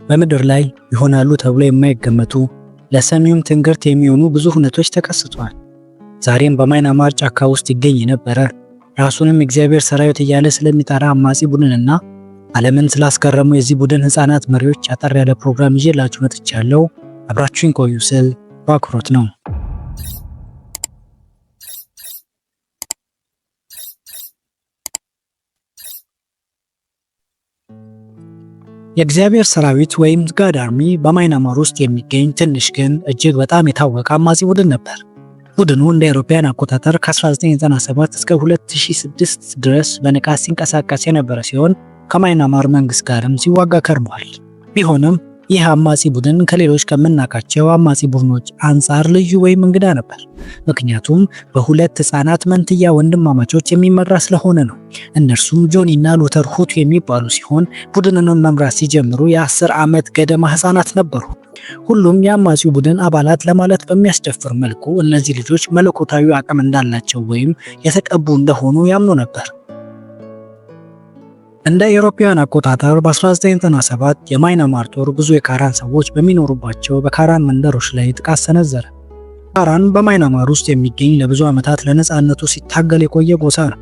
በምድር ላይ ይሆናሉ ተብሎ የማይገመቱ ለሰሚውም ትንግርት የሚሆኑ ብዙ ሁነቶች ተከስተዋል። ዛሬም በማይናማር ጫካ ውስጥ ይገኝ የነበረ ራሱንም እግዚአብሔር ሰራዊት እያለ ስለሚጠራ አማጺ ቡድንና ዓለምን ስላስገረሙ የዚህ ቡድን ህፃናት መሪዎች አጠር ያለ ፕሮግራም ይዤላችሁ መጥቻለሁ። አብራችሁን ቆዩ ስል በአክብሮት ነው። የእግዚአብሔር ሰራዊት ወይም ጋድ አርሚ በማይናማር ውስጥ የሚገኝ ትንሽ ግን እጅግ በጣም የታወቀ አማጺ ቡድን ነበር። ቡድኑ እንደ አውሮፓውያን አቆጣጠር ከ1997 እስከ 2006 ድረስ በንቃት ሲንቀሳቀስ የነበረ ሲሆን ከማይናማር መንግስት ጋርም ሲዋጋ ከርሟል። ቢሆንም ይህ አማጺ ቡድን ከሌሎች ከምናውቃቸው አማጺ ቡድኖች አንጻር ልዩ ወይም እንግዳ ነበር። ምክንያቱም በሁለት ህፃናት መንትያ ወንድማማቾች የሚመራ ስለሆነ ነው። እነርሱም ጆኒ እና ሉተር ሁቱ የሚባሉ ሲሆን ቡድኑን መምራት ሲጀምሩ የ10 ዓመት ገደማ ህፃናት ነበሩ። ሁሉም የአማጺው ቡድን አባላት ለማለት በሚያስደፍር መልኩ እነዚህ ልጆች መለኮታዊ አቅም እንዳላቸው ወይም የተቀቡ እንደሆኑ ያምኑ ነበር። እንደ አውሮፓውያን አቆጣጠር በ1997 የማይናማር ጦር ብዙ የካራን ሰዎች በሚኖሩባቸው በካራን መንደሮች ላይ ጥቃት ሰነዘረ። ካራን በማይናማር ውስጥ የሚገኝ ለብዙ ዓመታት ለነፃነቱ ሲታገል የቆየ ጎሳ ነው።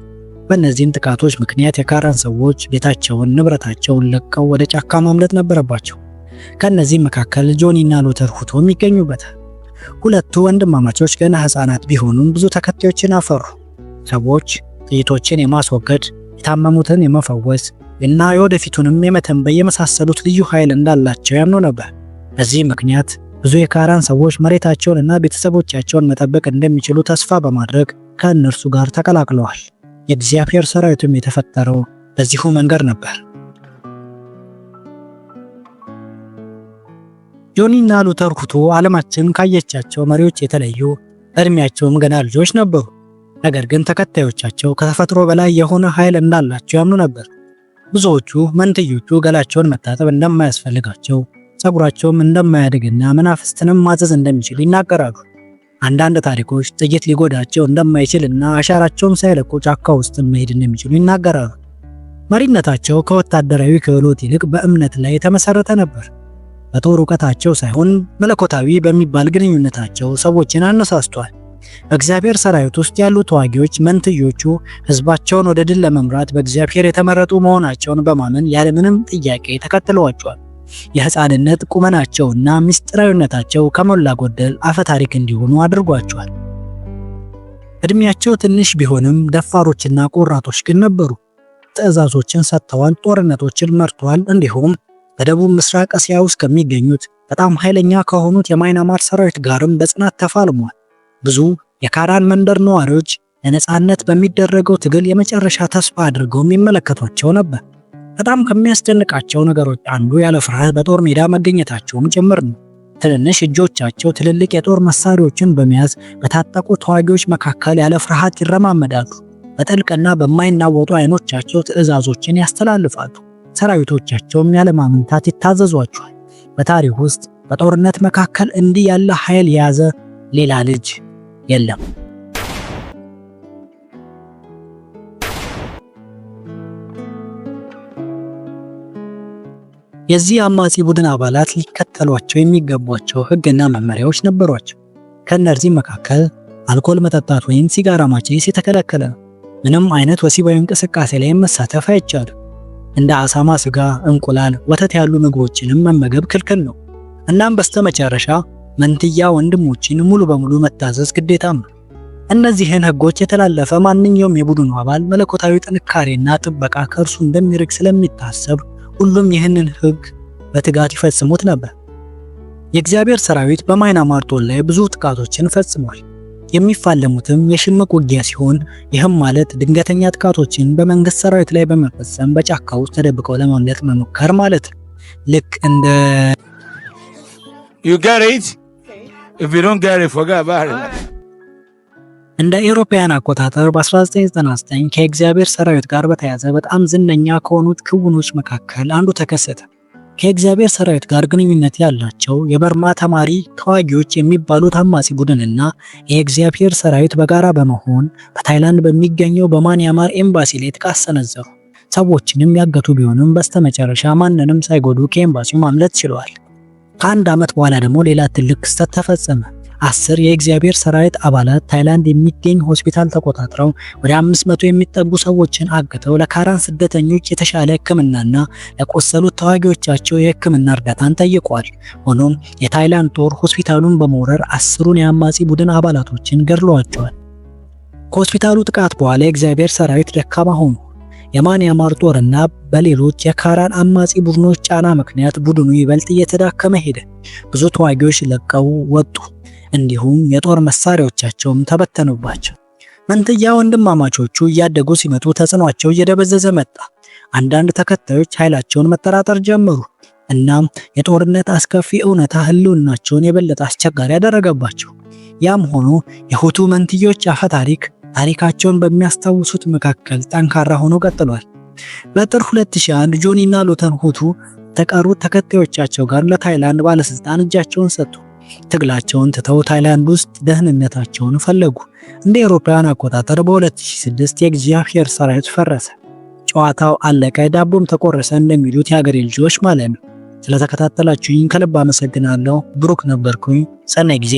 በእነዚህም ጥቃቶች ምክንያት የካራን ሰዎች ቤታቸውን፣ ንብረታቸውን ለቀው ወደ ጫካ ማምለጥ ነበረባቸው። ከነዚህም መካከል ጆኒ እና ሉተር ሁቶም ይገኙበታል። ሁለቱ ወንድማማቾች ገና ህፃናት ቢሆኑም ብዙ ተከታዮችን አፈሩ። ሰዎች ጥይቶችን የማስወገድ የታመሙትን የመፈወስ እና የወደፊቱንም የመተንበይ የመሳሰሉት ልዩ ኃይል እንዳላቸው ያምኑ ነበር። በዚህ ምክንያት ብዙ የካራን ሰዎች መሬታቸውን እና ቤተሰቦቻቸውን መጠበቅ እንደሚችሉ ተስፋ በማድረግ ከእነርሱ ጋር ተቀላቅለዋል። የእግዚአብሔር ሰራዊትም የተፈጠረው በዚሁ መንገድ ነበር። ጆኒ እና ሉተር ሁቱ ዓለማችን ካየቻቸው መሪዎች የተለዩ እድሜያቸውም ገና ልጆች ነበሩ። ነገር ግን ተከታዮቻቸው ከተፈጥሮ በላይ የሆነ ኃይል እንዳላቸው ያምኑ ነበር። ብዙዎቹ መንትዮቹ ገላቸውን መታጠብ እንደማያስፈልጋቸው፣ ፀጉራቸውም እንደማያድግና መናፍስትንም ማዘዝ እንደሚችሉ ይናገራሉ። አንዳንድ ታሪኮች ጥይት ሊጎዳቸው እንደማይችልና አሻራቸውን ሳይለቁ ጫካ ውስጥ መሄድ እንደሚችሉ ይናገራሉ። መሪነታቸው ከወታደራዊ ክህሎት ይልቅ በእምነት ላይ የተመሰረተ ነበር። በጦር እውቀታቸው ሳይሆን መለኮታዊ በሚባል ግንኙነታቸው ሰዎችን አነሳስቷል። በእግዚአብሔር ሰራዊት ውስጥ ያሉ ተዋጊዎች መንትዮቹ ህዝባቸውን ወደ ድል ለመምራት በእግዚአብሔር የተመረጡ መሆናቸውን በማመን ያለምንም ጥያቄ ተከትለዋቸዋል። የህፃንነት ቁመናቸውና ምስጢራዊነታቸው ከሞላ ጎደል አፈታሪክ እንዲሆኑ አድርጓቸዋል። እድሜያቸው ትንሽ ቢሆንም ደፋሮችና ቆራጦች ግን ነበሩ። ትዕዛዞችን ሰጥተዋል፣ ጦርነቶችን መርተዋል። እንዲሁም በደቡብ ምስራቅ እስያ ውስጥ ከሚገኙት በጣም ኃይለኛ ከሆኑት የማይናማር ሰራዊት ጋርም በጽናት ተፋልሟል። ብዙ የካራን መንደር ነዋሪዎች ለነፃነት በሚደረገው ትግል የመጨረሻ ተስፋ አድርገው የሚመለከቷቸው ነበር። በጣም ከሚያስደንቃቸው ነገሮች አንዱ ያለ ፍርሃት በጦር ሜዳ መገኘታቸውም ጭምር ነው። ትንንሽ እጆቻቸው ትልልቅ የጦር መሳሪያዎችን በመያዝ በታጠቁ ተዋጊዎች መካከል ያለ ፍርሃት ይረማመዳሉ። በጥልቅና በማይናወጡ አይኖቻቸው ትዕዛዞችን ያስተላልፋሉ። ሰራዊቶቻቸውም ያለ ማመንታት ይታዘዟቸዋል። በታሪክ ውስጥ በጦርነት መካከል እንዲህ ያለ ኃይል የያዘ ሌላ ልጅ የለም። የዚህ አማጺ ቡድን አባላት ሊከተሏቸው የሚገቧቸው ህግና መመሪያዎች ነበሯቸው። ከእነዚህ መካከል አልኮል መጠጣት ወይም ሲጋራ ማጨስ የተከለከለ ነው። ምንም አይነት ወሲባዊ እንቅስቃሴ ላይ መሳተፍ አይቻልም። እንደ አሳማ ስጋ፣ እንቁላል፣ ወተት ያሉ ምግቦችንም መመገብ ክልክል ነው። እናም በስተመጨረሻ መንትያ ወንድሞችን ሙሉ በሙሉ መታዘዝ ግዴታም ነው። እነዚህን ህጎች የተላለፈ ማንኛውም የቡድኑ አባል መለኮታዊ ጥንካሬና ጥበቃ ከእርሱ እንደሚርቅ ስለሚታሰብ ሁሉም ይህንን ህግ በትጋት ይፈጽሙት ነበር። የእግዚአብሔር ሰራዊት በማይናማር ጦር ላይ ብዙ ጥቃቶችን ፈጽሟል። የሚፋለሙትም የሽምቅ ውጊያ ሲሆን ይህም ማለት ድንገተኛ ጥቃቶችን በመንግስት ሰራዊት ላይ በመፈጸም በጫካ ውስጥ ተደብቀው ለማምለጥ መሞከር ማለት ነው። ልክ እንደ እንደ አውሮፓውያን አቆጣጠር በ1999 ከእግዚአብሔር ሰራዊት ጋር በተያያዘ በጣም ዝነኛ ከሆኑት ክውኖች መካከል አንዱ ተከሰተ። ከእግዚአብሔር ሰራዊት ጋር ግንኙነት ያላቸው የበርማ ተማሪ ተዋጊዎች የሚባሉት አማጺ ቡድንና የእግዚአብሔር ሰራዊት በጋራ በመሆን በታይላንድ በሚገኘው በማይናማር ኤምባሲ ላይ ጥቃት ሰነዘሩ። ሰዎችንም ያገቱ ቢሆንም በስተመጨረሻ ማንንም ሳይጎዱ ከኤምባሲው ማምለጥ ችለዋል። ከአንድ ዓመት በኋላ ደግሞ ሌላ ትልቅ ክስተት ተፈጸመ። 10 የእግዚአብሔር ሰራዊት አባላት ታይላንድ የሚገኝ ሆስፒታል ተቆጣጥረው ወደ 500 የሚጠጉ ሰዎችን አግተው ለካራን ስደተኞች የተሻለ ሕክምናና ለቆሰሉት ተዋጊዎቻቸው የሕክምና እርዳታን ጠይቀዋል። ሆኖም የታይላንድ ጦር ሆስፒታሉን በመውረር 10ሩን የአማጺ ቡድን አባላቶችን ገድለዋቸዋል። ከሆስፒታሉ ጥቃት በኋላ የእግዚአብሔር ሰራዊት ደካማ ሆኑ። የማንያማር ጦርና በሌሎች የካራን አማጺ ቡድኖች ጫና ምክንያት ቡድኑ ይበልጥ እየተዳከመ ሄደ። ብዙ ተዋጊዎች ለቀው ወጡ። እንዲሁም የጦር መሳሪያዎቻቸውም ተበተኑባቸው። መንትያ ወንድማማቾቹ እያደጉ ሲመጡ ተጽዕኗቸው እየደበዘዘ መጣ። አንዳንድ ተከታዮች ኃይላቸውን መጠራጠር ጀመሩ። እናም የጦርነት አስከፊ እውነታ ህልውናቸውን የበለጠ አስቸጋሪ ያደረገባቸው። ያም ሆኖ የሁቱ መንትዮች አፈ ታሪካቸውን በሚያስታውሱት መካከል ጠንካራ ሆኖ ቀጥሏል። በጥር 2001 ጆኒ እና ሎተን ሁቱ ተቀሩት ተከታዮቻቸው ጋር ለታይላንድ ባለስልጣን እጃቸውን ሰጡ። ትግላቸውን ትተው ታይላንድ ውስጥ ደህንነታቸውን ፈለጉ። እንደ አውሮፓውያን አቆጣጠር በ2006 የእግዚአብሔር ሰራዊት ፈረሰ። ጨዋታው አለቀ፣ ዳቦም ተቆረሰ እንደሚሉት የሀገሬ ልጆች ማለት ነው። ስለተከታተላችሁኝ ከልብ አመሰግናለሁ። ብሩክ ነበርኩኝ። ሰናይ ጊዜ